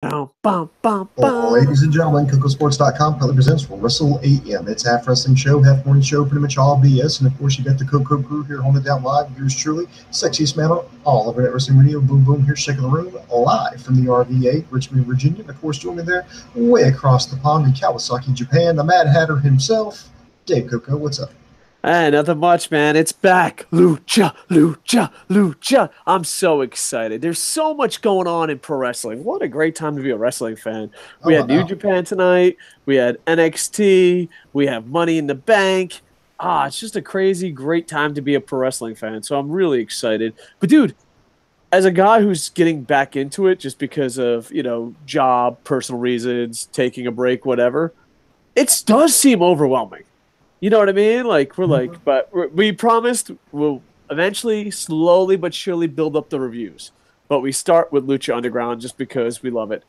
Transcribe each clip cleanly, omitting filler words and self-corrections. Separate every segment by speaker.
Speaker 1: Bum, bum, bum, bum.
Speaker 2: Ladies and gentlemen, KocoSports.com proudly presents Wrestle AM. It's half wrestling show, half morning show, pretty much all BS. And of course, you got the Koco crew here holding it down live. Yours truly, sexiest man on all over Net Wrestling Radio. Boom Boom here, shaking the room, live from the RVA, Richmond, Virginia. And of course, joining there, way across the pond in Kawasaki, Japan, the Mad Hatter himself, Dave Koco. What's up?
Speaker 1: Nothing much, man. It's back. Lucha, Lucha, Lucha. I'm so excited. There's so much going on in pro wrestling. What a great time to be a wrestling fan. We had New Japan tonight. We had NXT. We have Money in the Bank. It's just a crazy, great time to be a pro wrestling fan. So I'm really excited. But, dude, as a guy who's getting back into it just because of, job, personal reasons, taking a break, whatever, it does seem overwhelming. You know what I mean? We promised we'll eventually, slowly but surely build up the reviews. But we start with Lucha Underground just because we love it.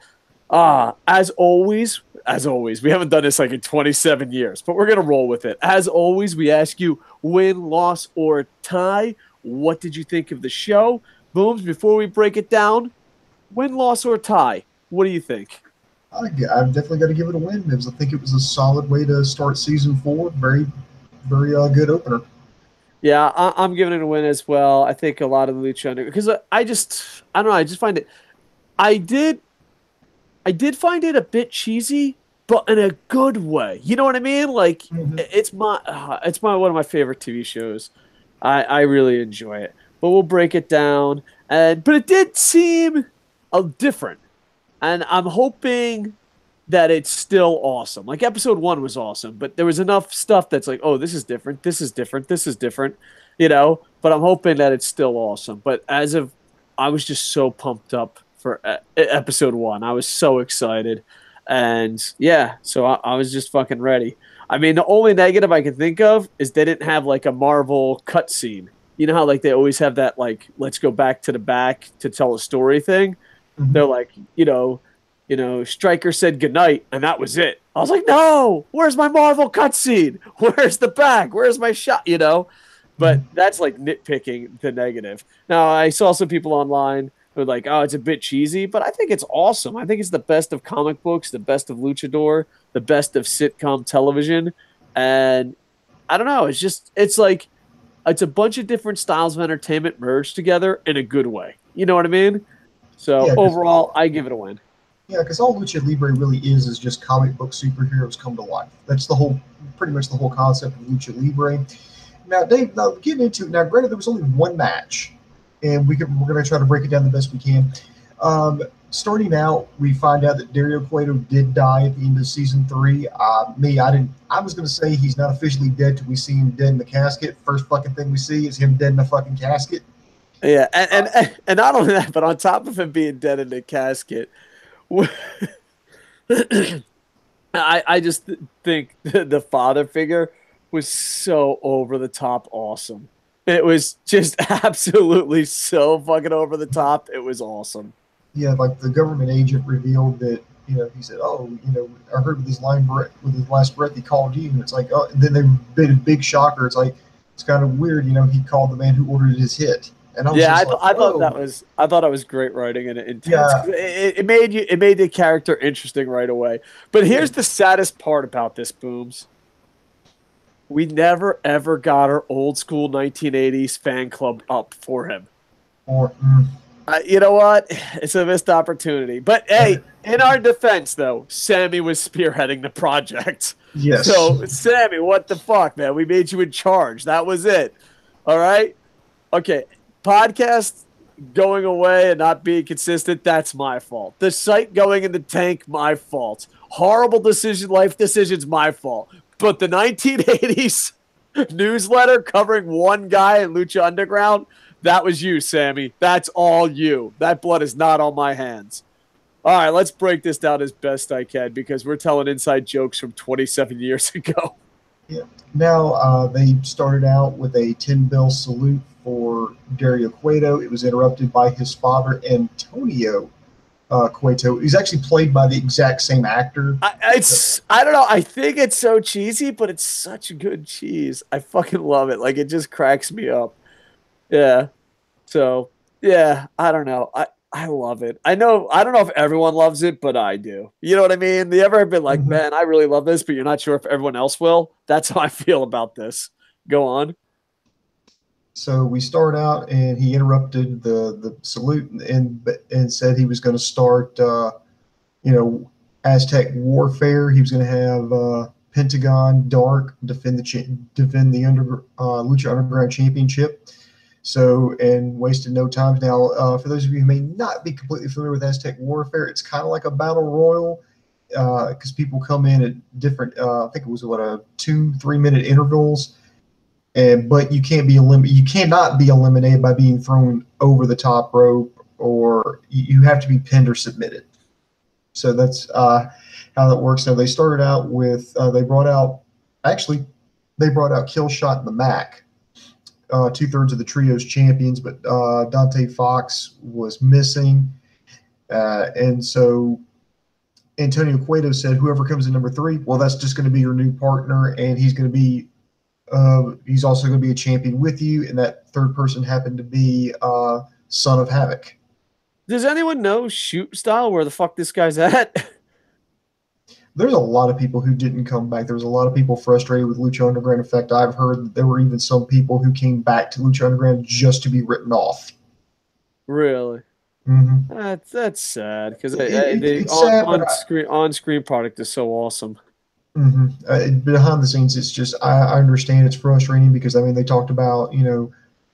Speaker 1: As always, we haven't done this in 27 years, but we're going to roll with it. As always, we ask you win, loss, or tie. What did you think of the show? Booms, before we break it down, win, loss, or tie. What do you think?
Speaker 2: I've definitely got to give it a win. I think it was a solid way to start season 4. Very, very good opener.
Speaker 1: Yeah, I'm giving it a win as well. I think a lot of the Lucha because I don't know. I just find it. I did find it a bit cheesy, but in a good way. You know what I mean? It's one of my favorite TV shows. I really enjoy it. But we'll break it down. But it did seem different. And I'm hoping that it's still awesome. Episode 1 was awesome, but there was enough stuff that's this is different, this is different, this is different, But I'm hoping that it's still awesome. But I was just so pumped up for episode 1. I was so excited. And yeah, so I was just fucking ready. I mean, the only negative I can think of is they didn't have a Marvel cutscene. You know how they always have that let's go back to the back to tell a story thing? They're Stryker said goodnight, and that was it. I was like, no, where's my Marvel cutscene? Where's the back? Where's my shot? But that's nitpicking the negative. Now, I saw some people online who were oh, it's a bit cheesy, but I think it's awesome. I think it's the best of comic books, the best of luchador, the best of sitcom television. And I don't know. It's a bunch of different styles of entertainment merged together in a good way. You know what I mean? So yeah, overall, I give it a win.
Speaker 2: Yeah, because all Lucha Libre really is just comic book superheroes come to life. That's pretty much the whole concept of Lucha Libre. Now, Dave, getting into it, granted, there was only one match, and we're going to try to break it down the best we can. Starting out, we find out that Dario Cueto did die at the end of season 3. I was going to say he's not officially dead till we see him dead in the casket. First fucking thing we see is him dead in the fucking casket.
Speaker 1: Yeah, and not only that, but on top of him being dead in the casket, I just think the father figure was so over the top awesome. It was just absolutely so fucking over the top. It was awesome.
Speaker 2: Yeah, the government agent revealed that, he said, I heard with his last breath he called you, and it's and then they made a big shocker. It's kind of weird, he called the man who ordered his hit. And I
Speaker 1: thought that was great writing and intense. Yeah. It made the character interesting right away. But here's the saddest part about this, Booms. We never ever got our old school 1980s fan club up for him. You know what? It's a missed opportunity. But hey, in our defense, though, Sammy was spearheading the project.
Speaker 2: Yes.
Speaker 1: So Sammy, what the fuck, man? We made you in charge. That was it. All right. Okay. Podcast going away and not being consistent, that's my fault. The site going in the tank, my fault. Horrible life decisions, my fault. But the 1980s newsletter covering one guy in Lucha Underground, that was you, Sammy. That's all you. That blood is not on my hands. All right, let's break this down as best I can because we're telling inside jokes from 27 years ago.
Speaker 2: Yeah. Now, they started out with a 10-bell salute for Dario Cueto. It was interrupted by his father, Antonio Cueto. He's actually played by the exact same actor.
Speaker 1: I don't know. I think it's so cheesy, but it's such good cheese. I fucking love it. It just cracks me up. Yeah. So, yeah, I don't know. I love it. I know. I don't know if everyone loves it, but I do. You know what I mean? You ever been like,
Speaker 2: Mhm.
Speaker 1: man, I really love this, but you're not sure if everyone else will? That's how I feel about this. Go on.
Speaker 2: So we start out, and he interrupted the salute and said he was going to start, you know, Aztec warfare. He was going to have Pentagon Dark defend the Lucha Underground Championship. So, and wasted no time. Now, for those of you who may not be completely familiar with Aztec warfare, it's kind of like a battle royal because people come in at different. I think it was what a 2-3 minute intervals, and but you cannot be eliminated by being thrown over the top rope, or you have to be pinned or submitted. So that's how that works. Now they started out with actually they brought out Killshot and the Mac, 2/3 of the trio's champions, but Dante Fox was missing, and so Antonio Cueto said, "Whoever comes in number three, well, that's just going to be your new partner, and he's also going to be a champion with you." And that third person happened to be Son of Havoc.
Speaker 1: Does anyone know shoot style where the fuck this guy's at?
Speaker 2: There's a lot of people who didn't come back. There's a lot of people frustrated with Lucha Underground. In fact, I've heard that there were even some people who came back to Lucha Underground just to be written off.
Speaker 1: Really?
Speaker 2: Mm-hmm.
Speaker 1: That's sad because the
Speaker 2: It's sad, but
Speaker 1: on screen product is so awesome.
Speaker 2: behind the scenes, it's just I understand it's frustrating because I mean they talked about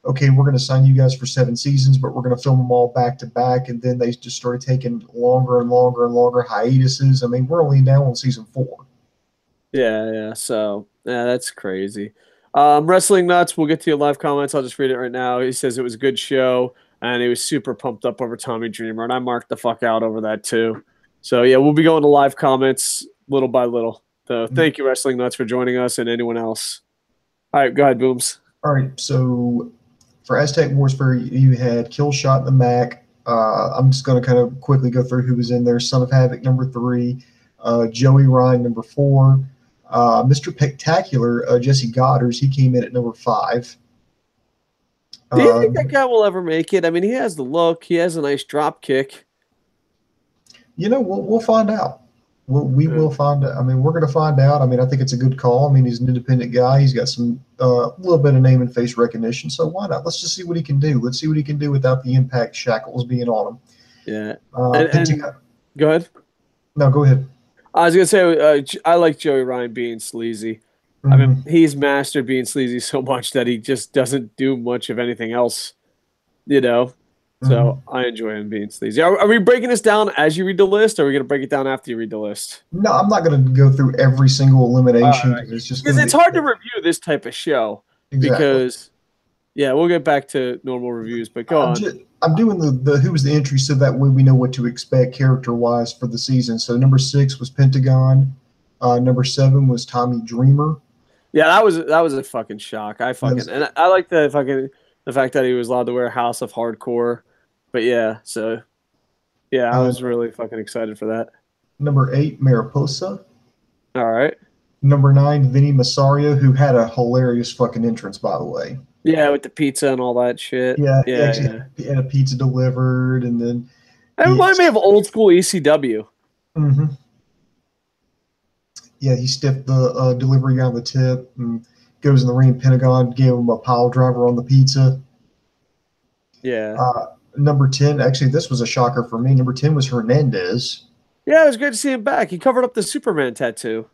Speaker 2: okay, we're going to sign you guys for 7 seasons, but we're going to film them all back to back, and then they just started taking longer and longer and longer hiatuses. I mean, we're only now on season 4.
Speaker 1: Yeah, yeah. So yeah, that's crazy. Wrestling Nuts, we'll get to your live comments. I'll just read it right now. He says it was a good show and he was super pumped up over Tommy Dreamer, and I marked the fuck out over that too. So yeah, we'll be going to live comments little by little. So thank you, Wrestling Nuts, for joining us and anyone else. All right, go ahead, Booms.
Speaker 2: All right, so for Aztec Warfare, you had Killshot and the Mac. I'm just going to kind of quickly go through who was in there. Son of Havoc, number 3. Joey Ryan, number 4. Mr. Spectacular, Jesse Goddard, he came in at number 5.
Speaker 1: Do you
Speaker 2: Uh,
Speaker 1: think that guy will ever make it? I mean, he has the look. He has a nice drop kick.
Speaker 2: we'll find out. We will find out. I mean, we're going to find out. I mean, I think it's a good call. I mean, he's an independent guy. He's got some little bit of name and face recognition. So why not? Let's just see what he can do. Let's see what he can do without the impact shackles being on him.
Speaker 1: Yeah. And go ahead.
Speaker 2: No, go ahead.
Speaker 1: I was gonna say I like Joey Ryan being sleazy. I mean,
Speaker 2: Mm-hmm.
Speaker 1: he's mastered being sleazy so much that he just doesn't do much of anything else, you know. So
Speaker 2: Mm-hmm.
Speaker 1: I enjoy him being sleazy. Are we breaking this down as you read the list, or are we gonna break it down after you read the list?
Speaker 2: No, I'm not going to go through every single
Speaker 1: All
Speaker 2: elimination
Speaker 1: right,
Speaker 2: because it's just
Speaker 1: because
Speaker 2: going to
Speaker 1: it's
Speaker 2: be
Speaker 1: hard to review this type of show
Speaker 2: exactly.
Speaker 1: because yeah, we'll get back to normal reviews, but go on.
Speaker 2: I'm doing the who was the entry so that way we know what to expect character wise for the season. So number 6 was Pentagon. Number 7 was Tommy Dreamer.
Speaker 1: Yeah, that was a fucking shock. And I like the fact that he was allowed to wear House of Hardcore. But yeah, so yeah, I
Speaker 2: Uh,
Speaker 1: was really fucking excited for that.
Speaker 2: Number 8, Mariposa.
Speaker 1: All right.
Speaker 2: Number 9, Vinny Massario, who had a hilarious fucking entrance, by the way.
Speaker 1: Yeah, with the pizza and all that shit.
Speaker 2: Yeah, he
Speaker 1: Yeah,
Speaker 2: actually
Speaker 1: yeah.
Speaker 2: he had a pizza delivered, and then
Speaker 1: It
Speaker 2: he,
Speaker 1: reminded me of old school ECW.
Speaker 2: mhm. Yeah, he stiffed the delivery guy on the tip and goes in the ring. Pentagon gave him a pile driver on the pizza.
Speaker 1: Yeah.
Speaker 2: Number 10, actually, this was a shocker for me. Number 10 was Hernandez.
Speaker 1: Yeah, it was great to see him back. He covered up the Superman tattoo.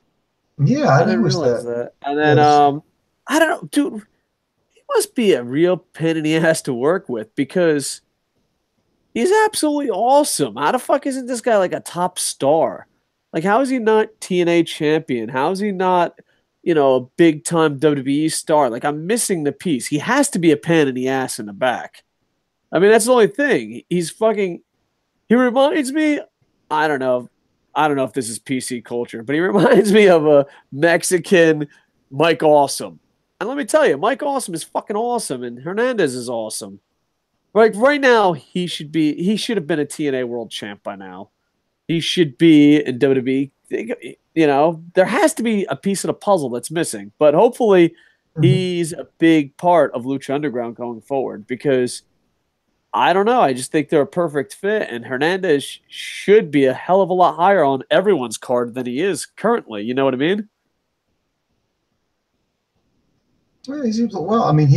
Speaker 2: Yeah,
Speaker 1: I
Speaker 2: I
Speaker 1: didn't
Speaker 2: noticed
Speaker 1: realize
Speaker 2: that.
Speaker 1: that. And then
Speaker 2: Yes.
Speaker 1: I don't know, dude, he must be a real pain in the ass to work with because he's absolutely awesome. How the fuck isn't this guy like a top star? Like, how is he not TNA champion? How is he not, a big time WWE star? Like, I'm missing the piece. He has to be a pain in the ass in the back. I mean, that's the only thing. He's fucking. He reminds me. I don't know. I don't know if this is PC culture, but he reminds me of a Mexican Mike Awesome. And let me tell you, Mike Awesome is fucking awesome, and Hernandez is awesome. Like right now, he should have been a TNA World Champ by now. He should be in WWE. There has to be a piece of the puzzle that's missing, but hopefully
Speaker 2: Mhm.
Speaker 1: he's a big part of Lucha Underground going forward because I don't know. I just think they're a perfect fit, and Hernandez should be a hell of a lot higher on everyone's card than he is currently. You know what I mean?
Speaker 2: Well, he seems well. I mean,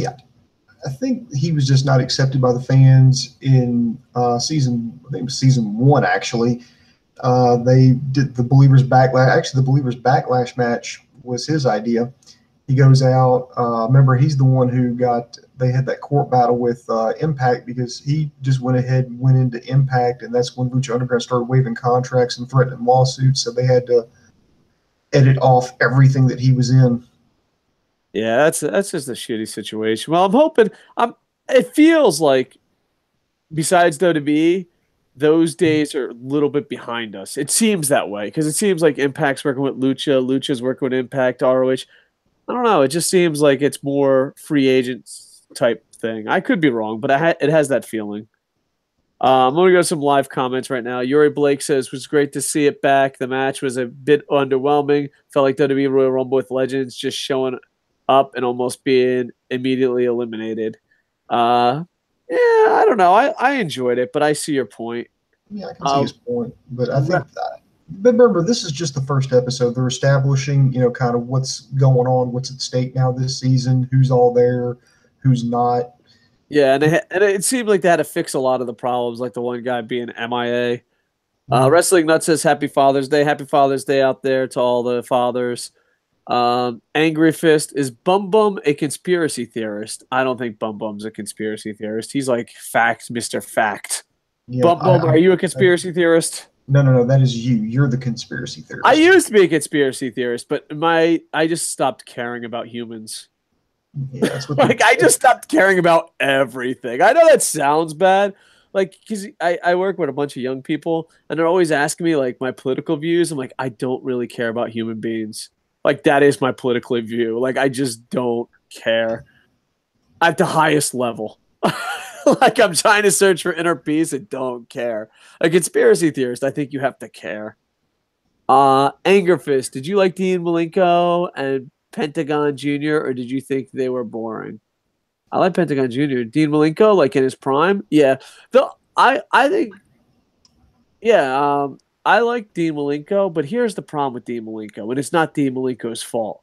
Speaker 2: I think he was just not accepted by the fans in season. I think it was season one actually. They did the Believers Backlash. Actually, the Believers Backlash match was his idea. He goes out. Remember, he's the one who got. They had that court battle with Impact because he just went ahead and went into Impact, and that's when Lucha Underground started waiving contracts and threatening lawsuits. So they had to edit off everything that he was in.
Speaker 1: Yeah, that's just a shitty situation. Well, I'm hoping. It feels like besides WWE, those days are a little bit behind us. It seems that way because it seems like Impact's working with Lucha, Lucha's working with Impact, ROH. I don't know. It just seems like it's more free agents type thing. I could be wrong, but it has that feeling. I'm going to go to some live comments right now. Yuri Blake says, "Was great to see it back. The match was a bit underwhelming. Felt like WWE Royal Rumble with legends just showing up and almost being immediately eliminated." Uh, yeah, I don't know. I enjoyed it, but I see your point.
Speaker 2: Yeah, I can see
Speaker 1: Uh,
Speaker 2: his point, but I think that. But remember, this is just the first episode. They're establishing, kind of what's going on, what's at stake now this season, who's all there, who's not.
Speaker 1: yeah, and it seemed like they had to fix a lot of the problems, like the one guy being MIA.
Speaker 2: Mhm.
Speaker 1: Wrestling Nut says, "Happy Father's Day. Happy Father's Day out there to all the fathers." Angry Fist, is Bum Bum a conspiracy theorist? I don't think Bum Bum's a conspiracy theorist. He's like fact, Mr. Fact.
Speaker 2: Yeah,
Speaker 1: Bum Bum, are you a conspiracy theorist?
Speaker 2: no, that is you. You're the conspiracy
Speaker 1: I
Speaker 2: theorist.
Speaker 1: used to be a conspiracy theorist, but I just stopped caring about humans.
Speaker 2: Yeah, that's what
Speaker 1: Like I just stopped caring about everything. I know that sounds bad. Like, because I work with a bunch of young people and they're always asking me like my political views. I'm like, I don't really care about human beings. Like that is my political view. Like I just don't care at the highest level. Like I'm trying to search for inner peace and don't care. A conspiracy theorist, I think you have to care. Anger Fist, did you like Dean Malenko and Pentagon Jr. or did you think they were boring? I like Pentagon Jr. Dean Malenko, like in his prime. Yeah. The I think I like Dean Malenko, but here's the problem with Dean Malenko, and it's not Dean Malenko's fault.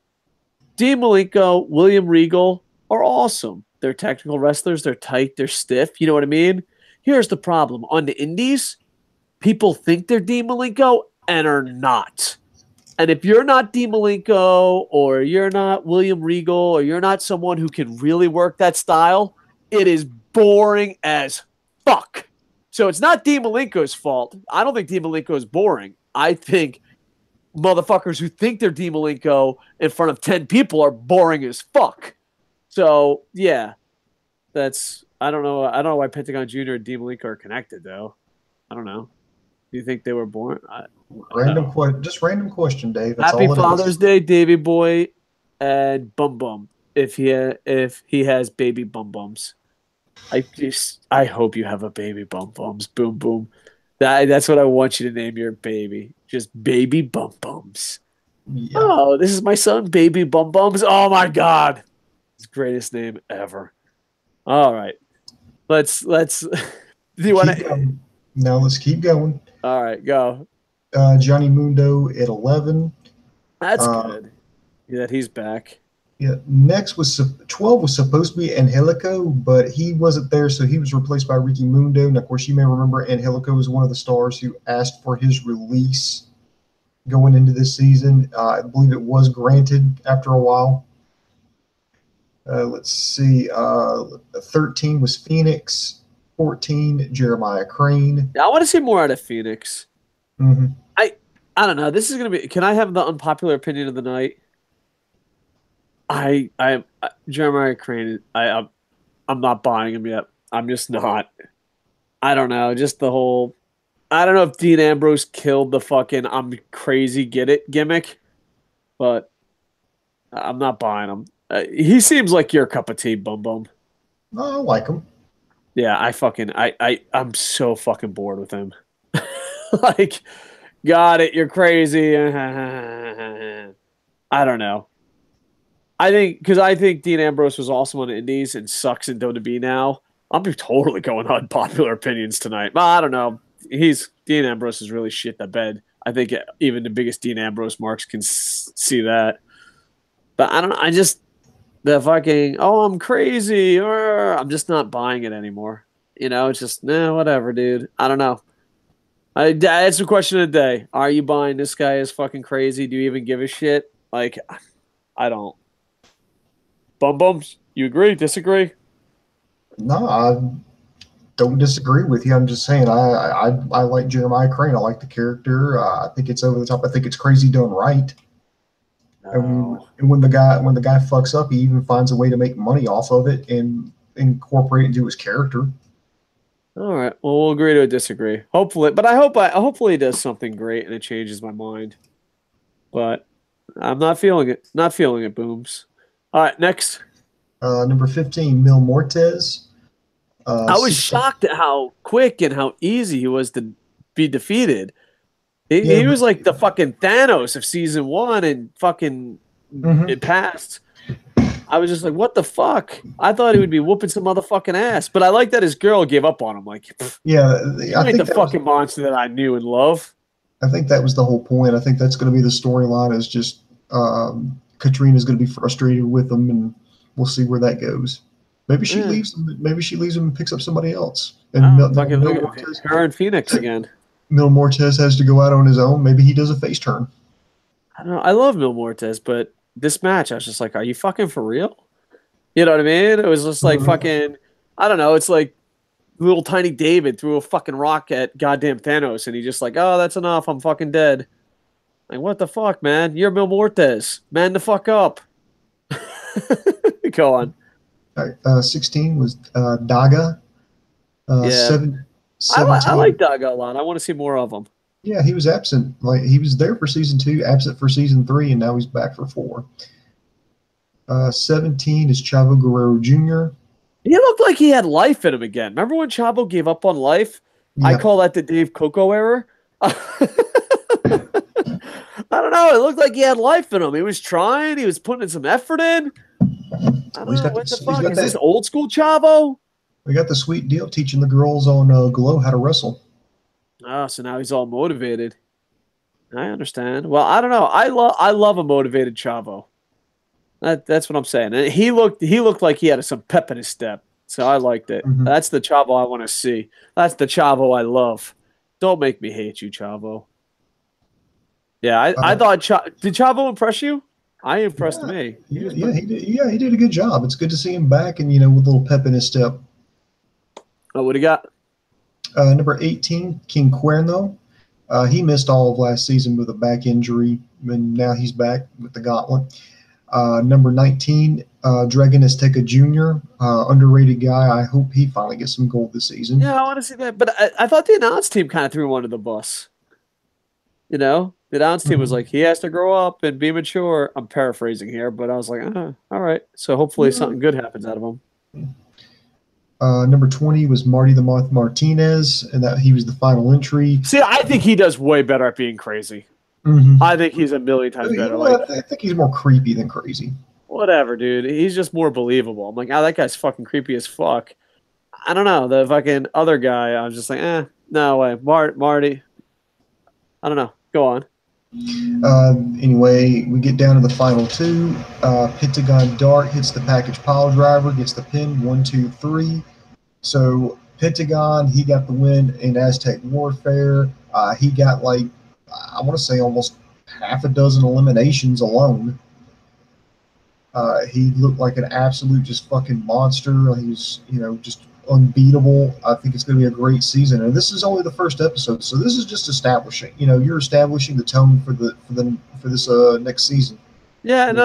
Speaker 1: Dean Malenko, William Regal are awesome. They're technical wrestlers, they're tight, they're stiff. You know what I mean? Here's the problem. On the indies, people think they're Dean Malenko and are not. And if you're not Dean Malenko or you're not William Regal or you're not someone who can really work that style, it is boring as fuck. So it's not Dean Malenko's fault. I don't think Dean Malenko is boring. I think motherfuckers who think they're Dean Malenko in front of 10 people are boring as fuck. So yeah, that's I don't know. I don't know why Pentagon Jr. and Dean Malenko are connected though. I don't know. Do you think they were born? I don't know.
Speaker 2: Just random question, Dave. That's
Speaker 1: Happy
Speaker 2: all it is.
Speaker 1: Father's Day, Davy Boy, and Bum Bum. If he has baby bum bums, I hope you have a baby bum bums. Boom boom. That's what I want you to name your baby. Just baby bum bums.
Speaker 2: Yeah.
Speaker 1: Oh, this is my son, baby bum bums. Oh my god, it's the greatest name ever. All right, let's. Do you want
Speaker 2: Keep
Speaker 1: to?
Speaker 2: going. Now let's keep going.
Speaker 1: All right, go.
Speaker 2: Johnny Mundo at 11.
Speaker 1: That's
Speaker 2: Uh,
Speaker 1: good. Yeah, that he's back.
Speaker 2: yeah. Next was 12 was supposed to be Angelico, but he wasn't there, so he was replaced by Ricky Mundo. And of course, you may remember Angelico was one of the stars who asked for his release going into this season. I believe it was granted after a while. Let's see. 13 was Phoenix. 14, Jeremiah Crane.
Speaker 1: Yeah, I want to see more out of Phoenix.
Speaker 2: Mm-hmm.
Speaker 1: I I don't know. This is gonna be. Can I have the unpopular opinion of the night? I Jeremiah Crane. I'm not buying him yet. I'm just not. I don't know. Just the whole. I don't know if Dean Ambrose killed the fucking "I'm crazy, get it" gimmick, but I'm not buying him. He seems like your cup of tea, Bum Bum.
Speaker 2: I like him.
Speaker 1: Yeah, I'm so fucking bored with him. Like, got it. You're crazy. I don't know. I think Dean Ambrose was awesome on the Indies and sucks in WWE now. I'm totally going on popular opinions tonight. But I don't know. Dean Ambrose is really shit the bed. I think even the biggest Dean Ambrose marks can see that. But I don't know. I just the fucking I'm crazy or I'm just not buying it anymore. It's just whatever, dude. I don't know. It's the question of the day. Are you buying this guy is fucking crazy? Do you even give a shit? Like, I don't. Bum bums. You agree? Disagree?
Speaker 2: No, I don't disagree with you. I'm just saying I like Jeremiah Crane. I like the character. I think it's over the top. I think it's crazy done right.
Speaker 1: No.
Speaker 2: And when the guy fucks up, he even finds a way to make money off of it and incorporate it into his character.
Speaker 1: All right. Well, we'll agree to disagree. Hopefully, but hopefully he does something great and it changes my mind. But I'm not feeling it. Not feeling it, Booms. All right, next.
Speaker 2: Number 15, Mil Mortez.
Speaker 1: I was
Speaker 2: 16.
Speaker 1: shocked at how quick and how easy he was to be defeated. He
Speaker 2: Yeah,
Speaker 1: was like the fucking Thanos of season 1 and fucking it passed. I was just like, what the fuck? I thought he would be whooping some motherfucking ass. But I like that his girl gave up on him. Like,
Speaker 2: yeah,
Speaker 1: you
Speaker 2: I
Speaker 1: ain't
Speaker 2: think
Speaker 1: the fucking monster that I knew and love.
Speaker 2: I think that was the whole point. I think that's going to be the storyline. Is just Katrina's going to be frustrated with him, and we'll see where that goes. Maybe she leaves him. Maybe she leaves him and picks up somebody else. And
Speaker 1: Fucking her and Phoenix again.
Speaker 2: Mil Mortez has to go out on his own. Maybe he does a face turn.
Speaker 1: I don't know. I love Mil Mortez, but this match, I was just like, are you fucking for real? You know what I mean? It was just like fucking, I don't know. It's like little tiny David threw a fucking rock at goddamn Thanos, and he just like, oh, that's enough. I'm fucking dead. Like, what the fuck, man? You're Mil Mortez. Man the fuck up. Go on.
Speaker 2: 16 was Daga.
Speaker 1: Yeah.
Speaker 2: 17.
Speaker 1: I like Daga a lot. I want to see more of him.
Speaker 2: Yeah, he was absent. Like he was there for season 2, absent for season 3, and now he's back for 4. 17 is Chavo Guerrero Jr.
Speaker 1: He looked like he had life in him again. Remember when Chavo gave up on life? Yeah. I call that the Dave Coco error. I don't know. It looked like he had life in him. He was trying. He was putting some effort in. I don't know. What the fuck? Is this old school Chavo?
Speaker 2: We got the sweet deal teaching the girls on Glow how to wrestle.
Speaker 1: Oh, so now he's all motivated. I understand. Well, I don't know. I love a motivated Chavo. That's what I'm saying. And he looked like he had some pep in his step. So I liked it. Mm-hmm. That's the Chavo I want to see. That's the Chavo I love. Don't make me hate you, Chavo. Yeah, I thought did Chavo impress you? I impressed me.
Speaker 2: He did a good job. It's good to see him back and with a little pep in his step.
Speaker 1: Oh, what do you got?
Speaker 2: Number 18, King Cuerno. He missed all of last season with a back injury, and now he's back with the gauntlet. Number 19, Dragon Azteca Jr., underrated guy. I hope he finally gets some gold this season.
Speaker 1: Yeah, I want to see that. But I thought the announce team kind of threw him under the bus. The announce team was like, he has to grow up and be mature. I'm paraphrasing here, but I was like, all right. So hopefully something good happens out of him.
Speaker 2: Number 20 was Marty the Moth Martinez, and that he was the final entry.
Speaker 1: See, I think he does way better at being crazy. Mm-hmm. I think he's a million times better.
Speaker 2: I think he's more creepy than crazy.
Speaker 1: Whatever, dude. He's just more believable. I'm like, that guy's fucking creepy as fuck. I don't know. The fucking other guy, I was just like, no way. Marty. I don't know. Go on.
Speaker 2: Anyway, we get down to the final 2. Pentagon Dark hits the package pile driver, gets the pin 1, 2, 3. So Pentagon, he got the win in Aztec Warfare. He got I want to say almost half a dozen eliminations alone. He looked like an absolute just fucking monster. He was, just unbeatable. I think it's going to be a great season. And this is only the first episode, so this is just establishing. You're establishing the tone for this next season.
Speaker 1: Yeah, and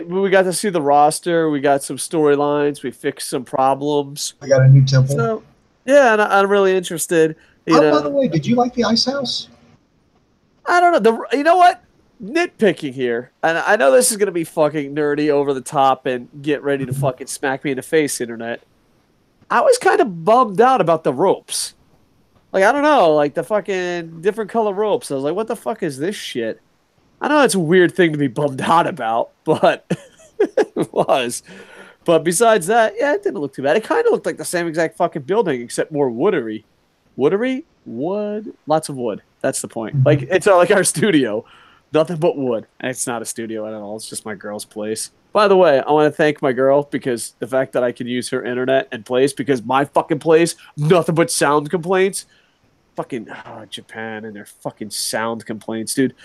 Speaker 1: we got to see the roster. We got some storylines. We fixed some problems.
Speaker 2: We got a new temple.
Speaker 1: So, yeah, and I'm really interested.
Speaker 2: By the way, did you like the Ice House?
Speaker 1: I don't know. You know what? Nitpicking here, and I know this is going to be fucking nerdy, over the top, and get ready to fucking smack me in the face, internet. I was kind of bummed out about the ropes. I don't know, the fucking different color ropes. I was like, what the fuck is this shit? I know it's a weird thing to be bummed out about, but it was. But besides that, yeah, it didn't look too bad. It kind of looked like the same exact fucking building, except more woodery. Woodery? Wood? Lots of wood. That's the point. Like,
Speaker 2: Mhm.
Speaker 1: it's not like our studio. Nothing but wood. And it's not a studio at all. It's just my girl's place. By the way, I want to thank my girl because the fact that I can use her internet and place, because my fucking place, nothing but sound complaints. Fucking Japan and their fucking sound complaints, dude.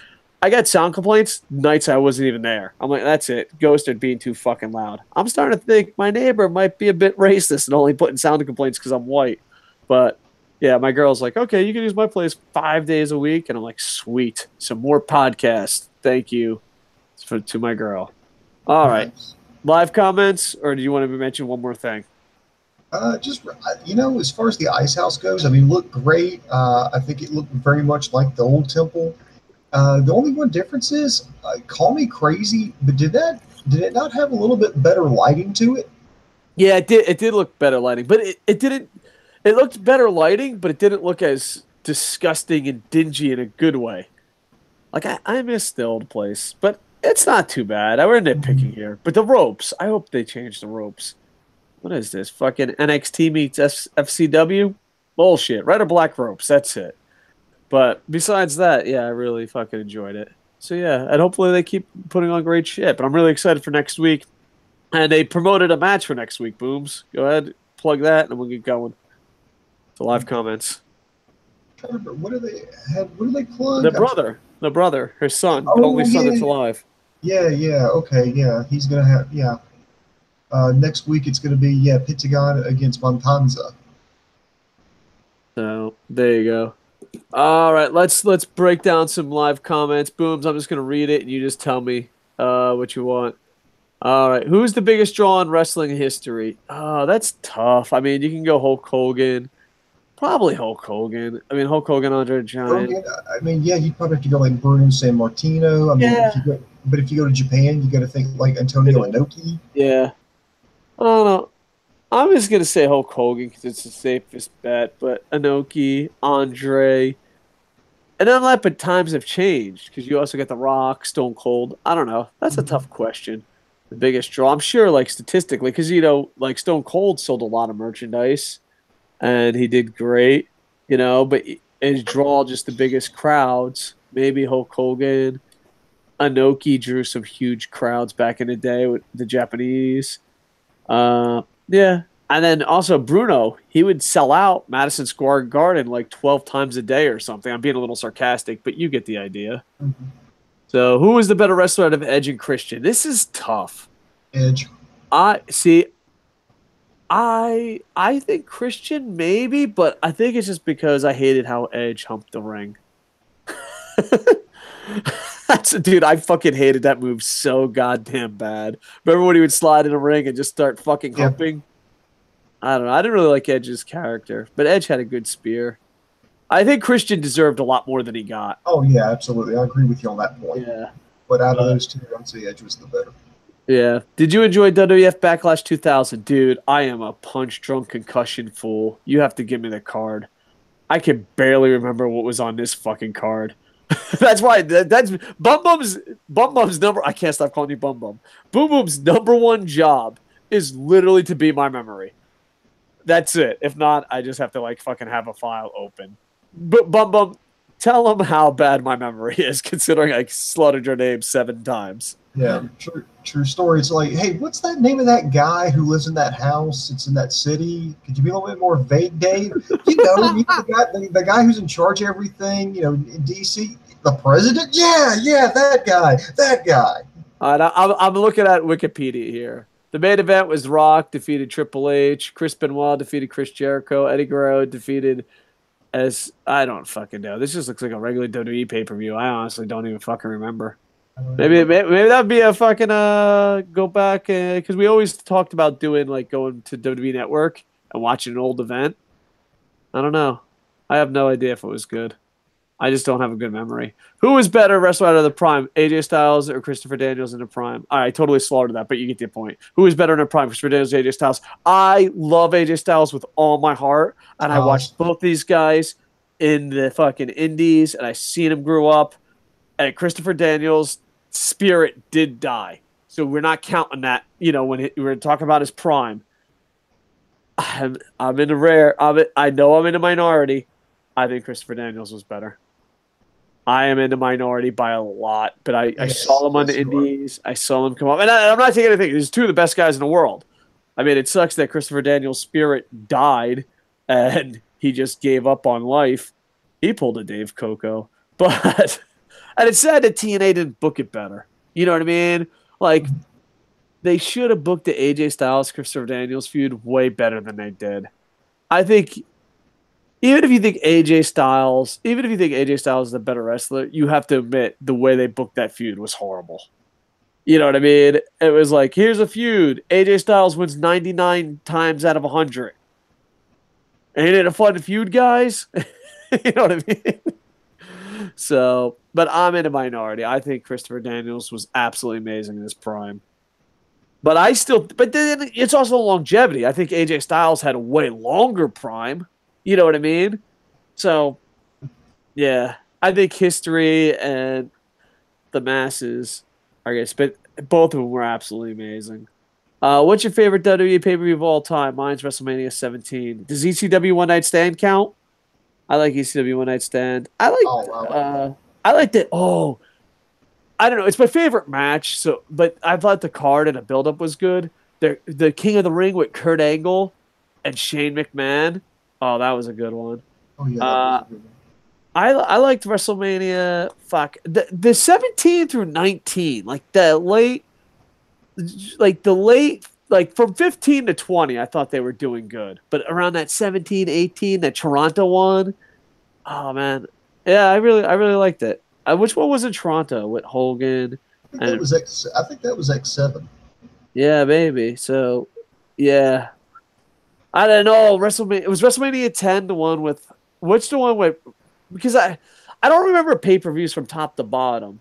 Speaker 1: I got sound complaints nights I wasn't even there. I'm like, that's it. Ghosted being too fucking loud. I'm starting to think my neighbor might be a bit racist and only putting sound complaints because I'm white. But yeah, my girl's like, okay, you can use my place 5 days a week. And I'm like, sweet. Some more podcasts. Thank you to my girl. All right.
Speaker 2: Nice.
Speaker 1: Live comments, or do you want to mention one more thing?
Speaker 2: As far as the ice house goes, I mean, looked great. I think it looked very much like the old temple. The only one difference is, call me crazy, but did it not have a little bit better lighting to it?
Speaker 1: Yeah, it did. It did look better lighting, but it didn't. It looked better lighting, but it didn't look as disgusting and dingy in a good way. Like I miss the old place, but it's not too bad. I were nitpicking here, but the ropes. I hope they change the ropes. What is this? Fucking NXT meets FCW? Bullshit. Red or black ropes. That's it. But besides that, yeah, I really fucking enjoyed it. So yeah, and hopefully they keep putting on great shit. But I'm really excited for next week. And they promoted a match for next week, Booms. Go ahead, plug that, and we'll get going to live comments.
Speaker 2: I don't remember, what do they
Speaker 1: The
Speaker 2: plug?
Speaker 1: brother, the brother, her son, the only
Speaker 2: Oh
Speaker 1: son
Speaker 2: yeah,
Speaker 1: that's alive.
Speaker 2: yeah. Okay, yeah. He's gonna have yeah. Next week it's gonna be Pentagon against Montanza.
Speaker 1: So there you go. All right, let's break down some live comments. Booms, I'm just gonna read it, and you just tell me what you want. All right, who's the biggest draw in wrestling history? Oh, that's tough. I mean, you can go Hulk Hogan. Probably Hulk Hogan. I mean, Hulk Hogan, Andre the Giant.
Speaker 2: Hogan, I mean, yeah, you'd probably have to go like Bruno San Martino. I mean,
Speaker 1: Yeah,
Speaker 2: if you go to Japan, you got to think like
Speaker 1: it
Speaker 2: Antonio
Speaker 1: is.
Speaker 2: Inoki.
Speaker 1: Yeah. I don't know. I'm just gonna say Hulk Hogan because it's the safest bet. But Inoki, Andre, and then that, but times have changed because you also got The Rock, Stone Cold. I don't know. That's a tough question. The biggest draw, I'm sure, like statistically, because like Stone Cold sold a lot of merchandise and he did great, but his draw just the biggest crowds. Maybe Hulk Hogan. Inoki drew some huge crowds back in the day with the Japanese. Yeah. And then also Bruno, he would sell out Madison Square Garden like 12 times a day or something. I'm being a little sarcastic, but you get the idea.
Speaker 2: Mhm.
Speaker 1: So, who is the better wrestler out of Edge and Christian? This is tough.
Speaker 2: Edge.
Speaker 1: I see. I think Christian maybe, but I think it's just because I hated how Edge humped the ring. Dude, I fucking hated that move so goddamn bad. Remember when he would slide in a ring and just start fucking
Speaker 2: Yeah.
Speaker 1: humping? I don't know. I didn't really like Edge's character, but Edge had a good spear. I think Christian deserved a lot more than he got.
Speaker 2: Oh yeah, absolutely. I agree with you on that point.
Speaker 1: Yeah.
Speaker 2: But out of
Speaker 1: But
Speaker 2: those two, I'd say Edge was the better.
Speaker 1: yeah. Did you enjoy WWF Backlash 2000? Dude, I am a punch drunk concussion fool. You have to give me the card. I can barely remember what was on this fucking card. That's why that's Bum Bum's number. I can't stop calling you Bum Bum. Boom Boom's number one job is literally to be my memory. That's it. If not, I just have to like fucking have a file open. But Bum Bum, tell them how bad my memory is, considering I slaughtered your name 7 times.
Speaker 2: Yeah, true story. It's like, hey, what's that name of that guy who lives in that house? It's in that city. Could you be a little bit more vague, Dave? The guy who's in charge of everything. In DC, the president. Yeah, that guy.
Speaker 1: All right, I'm looking at Wikipedia here. The main event was Rock defeated Triple H, Chris Benoit defeated Chris Jericho, Eddie Guerrero defeated as I don't fucking know. This just looks like a regular WWE pay per view. I honestly don't even fucking remember. Maybe that'd be a fucking go back because we always talked about doing like going to WWE Network and watching an old event. I don't know. I have no idea if it was good. I just don't have a good memory. Who was better wrestler out of the prime, AJ Styles or Christopher Daniels in the prime? All right, I totally slaughtered that, but you get the point. Who was better in the prime, Christopher Daniels or AJ Styles? I love AJ Styles with all my heart, and I watched both these guys in the fucking indies, and I seen him grow up. And Christopher Daniels' spirit did die. So we're not counting that. When we're talking about his prime, I'm in the rare. I know I'm in a minority. I think Christopher Daniels was better. I am in the minority by a lot, but I
Speaker 2: Yes,
Speaker 1: saw him on
Speaker 2: yes,
Speaker 1: the
Speaker 2: you are.
Speaker 1: Indies. I saw him come up, and I'm not taking anything. He's two of the best guys in the world. I mean, it sucks that Christopher Daniels' spirit died, and he just gave up on life. He pulled a Dave Coco, but and it's sad that TNA didn't book it better. You know what I mean? Like they should have booked the AJ Styles Christopher Daniels feud way better than they did. I think even if you think AJ Styles is a better wrestler, you have to admit the way they booked that feud was horrible. You know what I mean? It was like, here's a feud. AJ Styles wins 99 times out of 100. Ain't it a fun feud, guys? You know what I mean? So, but I'm in a minority. I think Christopher Daniels was absolutely amazing in his prime. But then it's also longevity. I think AJ Styles had a way longer prime. You know what I mean? So, yeah, I think history and the masses, I guess, but both of them were absolutely amazing. What's your favorite WWE pay per view of all time? Mine's WrestleMania 17. Does ECW One Night Stand count? I like ECW One Night Stand.
Speaker 2: Oh, I like that.
Speaker 1: I liked it. Oh, I don't know. It's my favorite match. But I thought the card and the build up was good. The King of the Ring with Kurt Angle and Shane McMahon. Oh, that was a good one.
Speaker 2: Oh yeah, that was
Speaker 1: Uh,
Speaker 2: a good one.
Speaker 1: I liked WrestleMania. Fuck the 17 through 19, like from 15 to 20. I thought they were doing good, but around that 17, 18, that Toronto one. Oh man, yeah, I really liked it. Which one was in Toronto with Hogan and
Speaker 2: I think that was X7.
Speaker 1: yeah, maybe. So yeah, I don't know. WrestleMania. It was WrestleMania 10, the one with which the one with because I don't remember pay-per-views from top to bottom.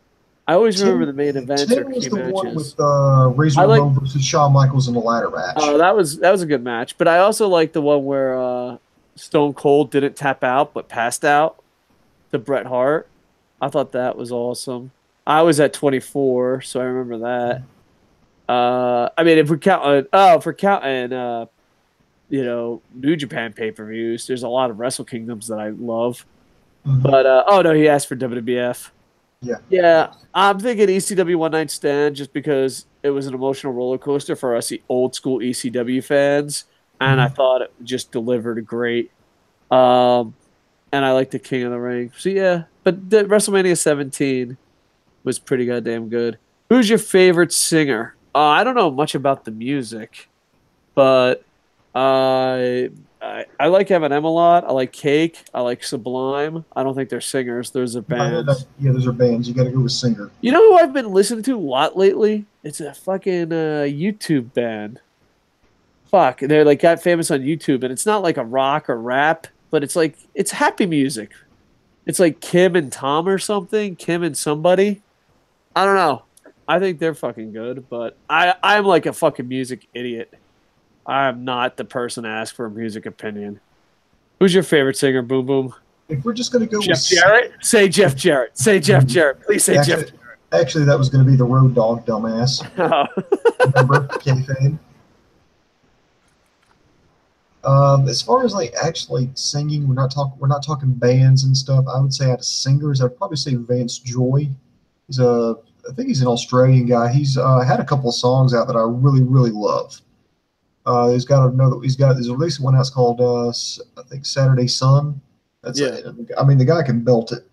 Speaker 1: I always remember the main events or
Speaker 2: 10 was
Speaker 1: key
Speaker 2: the one with
Speaker 1: matches.
Speaker 2: Razor
Speaker 1: I like
Speaker 2: Ramon versus Shawn Michaels in the ladder match.
Speaker 1: that was a good match, but I also like the one where Stone Cold didn't tap out but passed out to Bret Hart. I thought that was awesome. I was at 24, so I remember that. I mean, if we're counting New Japan pay-per-views, there's a lot of Wrestle Kingdoms that I love.
Speaker 2: Mhm.
Speaker 1: But oh no, he asked for WWF.
Speaker 2: Yeah.
Speaker 1: Yeah, I'm thinking ECW One Night Stand just because it was an emotional roller coaster for us old school ECW fans, and I
Speaker 2: Mhm.
Speaker 1: thought it just delivered great. Um, and I like the King of the Ring. So yeah, but the WrestleMania 17 was pretty goddamn good. Who's your favorite singer? I don't know much about the music, but I like Eminem a lot. I like Cake. I like Sublime. I don't think they're singers. Those are bands.
Speaker 2: Yeah, those are bands. You got to go with singer.
Speaker 1: You know who I've been listening to a lot lately? It's a fucking YouTube band. Fuck, they're like got famous on YouTube, and it's not like a rock or rap, but it's happy music. It's like Kim and Tom or something. Kim and somebody. I don't know. I think they're fucking good, but I'm like a fucking music idiot. I'm not the person to ask for a music opinion. Who's your favorite singer, Boom Boom?
Speaker 2: If we're just going to go with
Speaker 1: Jeff Jarrett? Say Jeff Jarrett. Say Jeff Jarrett. Please say Jeff
Speaker 2: actually, actually, that was going to be the Road Dog, dumbass.
Speaker 1: Jarrett.
Speaker 2: Remember, kayfabe. As far as like actually singing, we're not talking bands and stuff. I would say out of singers, I'd probably say Vance Joy. I think he's an Australian guy. He's had a couple of songs out that I really really love. He's released one out called I think Saturday Sun.
Speaker 1: Yeah.
Speaker 2: I mean the guy can belt it,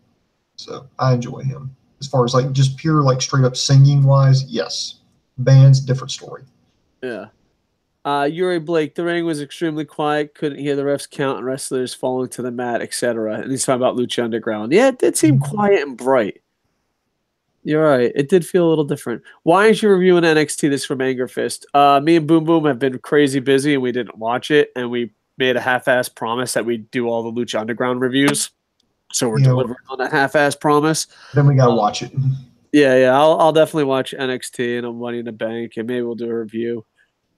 Speaker 2: so I enjoy him. As far as like just pure like straight up singing wise, yes. Bands different story.
Speaker 1: Yeah. Yuri Blake, the ring was extremely quiet. Couldn't hear the refs count and wrestlers falling to the mat, etc. And he's talking about Lucha Underground. Yeah, it did seem quiet and bright. You're right. It did feel a little different. Why aren't you reviewing NXT this from Anger Fist? Me and Boom Boom have been crazy busy and we didn't watch it. And we made a half-ass promise that we'd do all the Lucha Underground reviews. So we're
Speaker 2: You know,
Speaker 1: delivering on that half-ass promise.
Speaker 2: then we gotta watch it.
Speaker 1: Yeah. I'll definitely watch NXT and I'm Money in the Bank and maybe we'll do a review.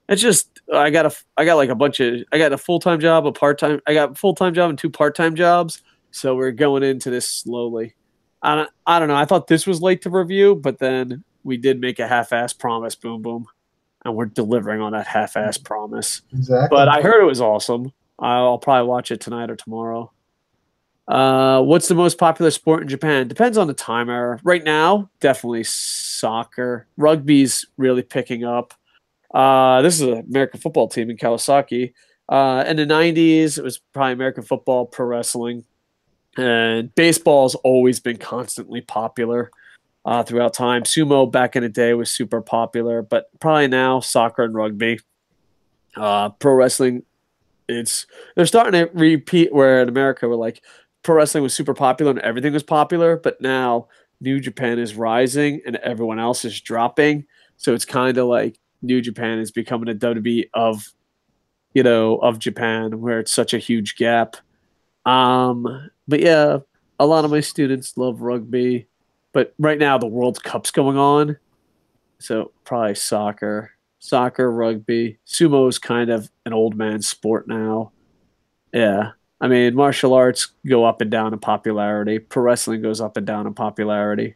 Speaker 1: It's just I got like a bunch of I got a full-time job, I got a full-time job and two part-time jobs. So we're going into this slowly. I don't know. I thought this was late to review, but then we did make a half-ass promise, Boom Boom, and we're delivering on that half-ass promise.
Speaker 2: Exactly.
Speaker 1: But I heard it was awesome. I'll probably watch it tonight or tomorrow. What's the most popular sport in Japan? Depends on the time era. Right now, definitely soccer. Rugby's really picking up. This is an American football team in Kawasaki. In the 90s, it was probably American football, pro wrestling, and baseball's always been constantly popular throughout time. Sumo back in the day was super popular, but probably now soccer and rugby. Pro wrestling, it's they're starting to repeat where in America we're like pro wrestling was super popular and everything was popular, but now New Japan is rising and everyone else is dropping. So it's kind of like New Japan is becoming a WWE of Japan, where it's such a huge gap. But yeah, a lot of my students love rugby, but right now the World Cup's going on, so probably soccer, rugby. Sumo is kind of an old man sport now. Yeah, I mean martial arts go up and down in popularity. Pro wrestling goes up and down in popularity.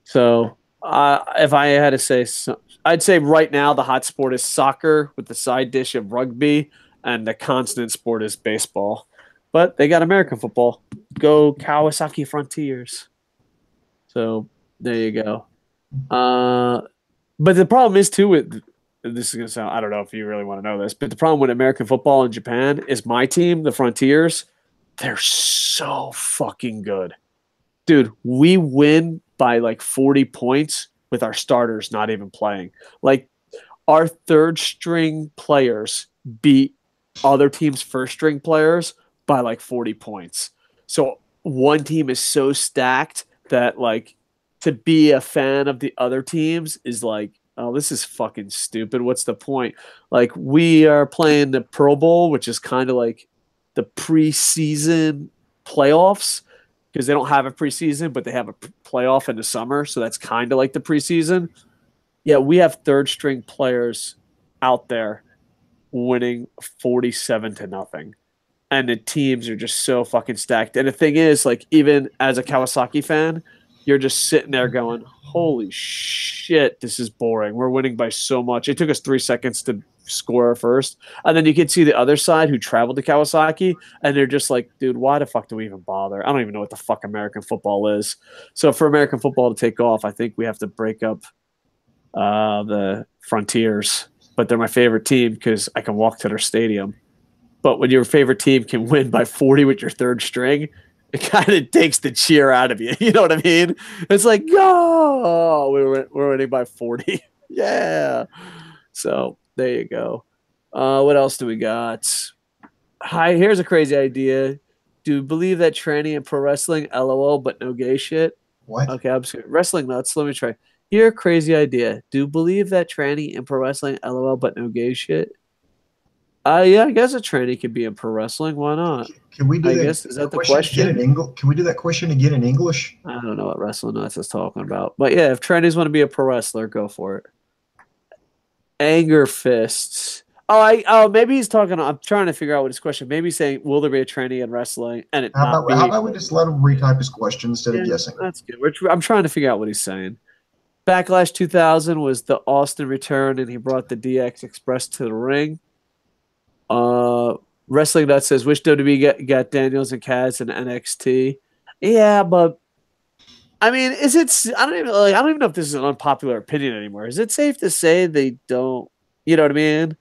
Speaker 1: So if I had to say, I'd say right now the hot sport is soccer with the side dish of rugby, and the constant sport is baseball. But they got American football. Go Kawasaki Frontiers. So there you go. But the problem is too with this is gonna sound, I don't know if you really want to know this, but the problem with American football in Japan is my team, the Frontiers, they're so fucking good. Dude, we win by like 40 points with our starters not even playing. Like our third string players beat other teams' first string players by like 40 points. So one team is so stacked that like to be a fan of the other teams is like, oh, this is fucking stupid. What's the point? Like we are playing the Pro Bowl, which is kind of like the preseason playoffs because they don't have a preseason, but they have a playoff in the summer. So that's kind of like the preseason. Yeah, we have third string players out there winning 47-0. And the teams are just so fucking stacked. And the thing is, like, even as a Kawasaki fan, you're just sitting there going, holy shit, this is boring. We're winning by so much. It took us 3 seconds to score first. And then you can see the other side who traveled to Kawasaki, and they're just like, dude, why the fuck do we even bother? I don't even know what the fuck American football is. So for American football to take off, I think we have to break up the Frontiers. But they're my favorite team because I can walk to their stadium. But when your favorite team can win by 40 with your third string, it kind of takes the cheer out of you. You know what I mean? It's like, oh, we're winning by 40. Yeah. So there you go. What else do we got? Hi, here's a crazy idea. Do you believe that tranny and pro wrestling? LOL, but no gay shit.
Speaker 2: What?
Speaker 1: Okay, I'm just wrestling nuts. Let me try. Here, crazy idea. Do you believe that tranny and pro wrestling? LOL, but no gay shit. Yeah, I guess a tranny could be in pro wrestling. Why not?
Speaker 2: Can we do
Speaker 1: I
Speaker 2: that
Speaker 1: guess is that the
Speaker 2: question again
Speaker 1: question?
Speaker 2: in English? Can we do that question again in English?
Speaker 1: I don't know what wrestling nuts is talking about, but yeah, if trannies want to be a pro wrestler, go for it. Anger fists. Maybe he's talking. I'm trying to figure out what his question. Maybe he's saying, will there be a tranny in wrestling and it not be?
Speaker 2: How about we just let him retype his question instead of guessing?
Speaker 1: That's good. I'm trying to figure out what he's saying. Backlash 2000 was the Austin return, and he brought the DX Express to the ring. Wrestling Nut says, wish WWE got Daniels and Kaz in NXT. Yeah, but I mean, is it? I don't even know if this is an unpopular opinion anymore. Is it safe to say they don't? You know what I mean?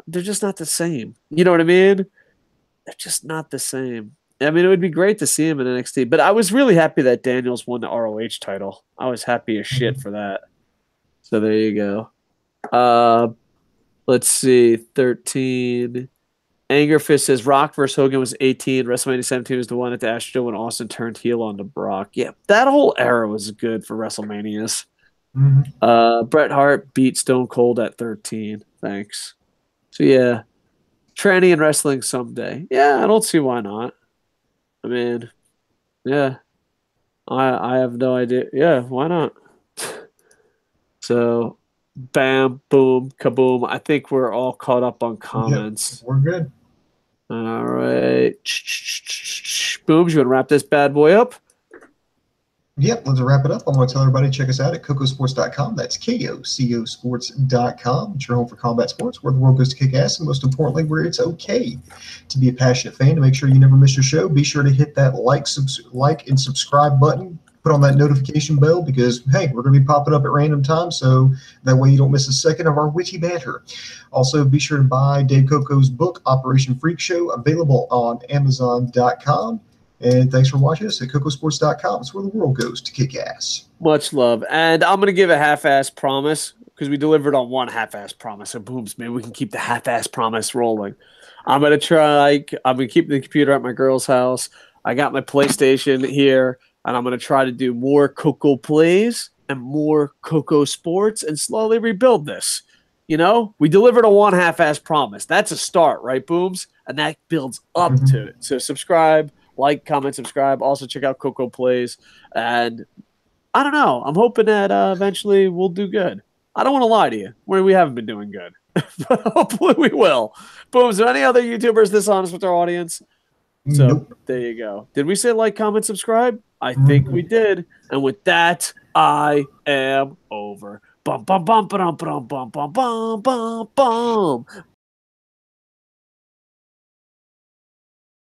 Speaker 1: They're just not the same. You know what I mean? They're just not the same. I mean, it would be great to see him in NXT, but I was really happy that Daniels won the ROH title. I was happy as shit for that. So there you go. Let's see, 13. Anger Fist says Rock versus Hogan was 18. WrestleMania 17 was the one at the Astrodome when Austin turned heel on the Brock. Yeah, that whole era was good for WrestleManias. Bret Hart beat Stone Cold at 13. Thanks. So yeah, tranny and wrestling someday. Yeah, I don't see why not. I mean, yeah, I have no idea. Yeah, why not? So, bam, boom, kaboom. I think we're all caught up on comments.
Speaker 2: Yep, we're good.
Speaker 1: All right. Booms, you want to wrap this bad boy up?
Speaker 2: Yep, let's wrap it up. I'm going to tell everybody check us out at KocoSports.com. That's KocoSports.com. It's your home for combat sports, where the world goes to kick ass, and most importantly, where it's okay to be a passionate fan. To make sure you never miss your show, be sure to hit that like and subscribe button. Put on that notification bell because, hey, we're going to be popping up at random times, so that way you don't miss a second of our witty banter. Also, be sure to buy Dave Koco's book, Operation Freak Show, available on Amazon.com. And thanks for watching us at KocoSports.com. It's where the world goes to kick ass.
Speaker 1: Much love. And I'm going to give a half-ass promise because we delivered on one half-ass promise. So, Booms, maybe we can keep the half-ass promise rolling. I'm going to keep the computer at my girl's house. I got my PlayStation here, and I'm going to try to do more Coco plays and more Coco sports and slowly rebuild this. You know, we delivered a one half-ass promise. That's a start, right, Booms? And that builds up to it. So subscribe, like, comment, subscribe. Also check out Coco Plays. And I don't know. I'm hoping that eventually we'll do good. I don't want to lie to you. We haven't been doing good. But hopefully we will. Booms, are any other YouTubers this honest with our audience? So
Speaker 2: Nope.
Speaker 1: there you go. Did we say like, comment, subscribe? I think we did. And with that, I am over. Bum bum bum bum bum bum bum bum bum bum.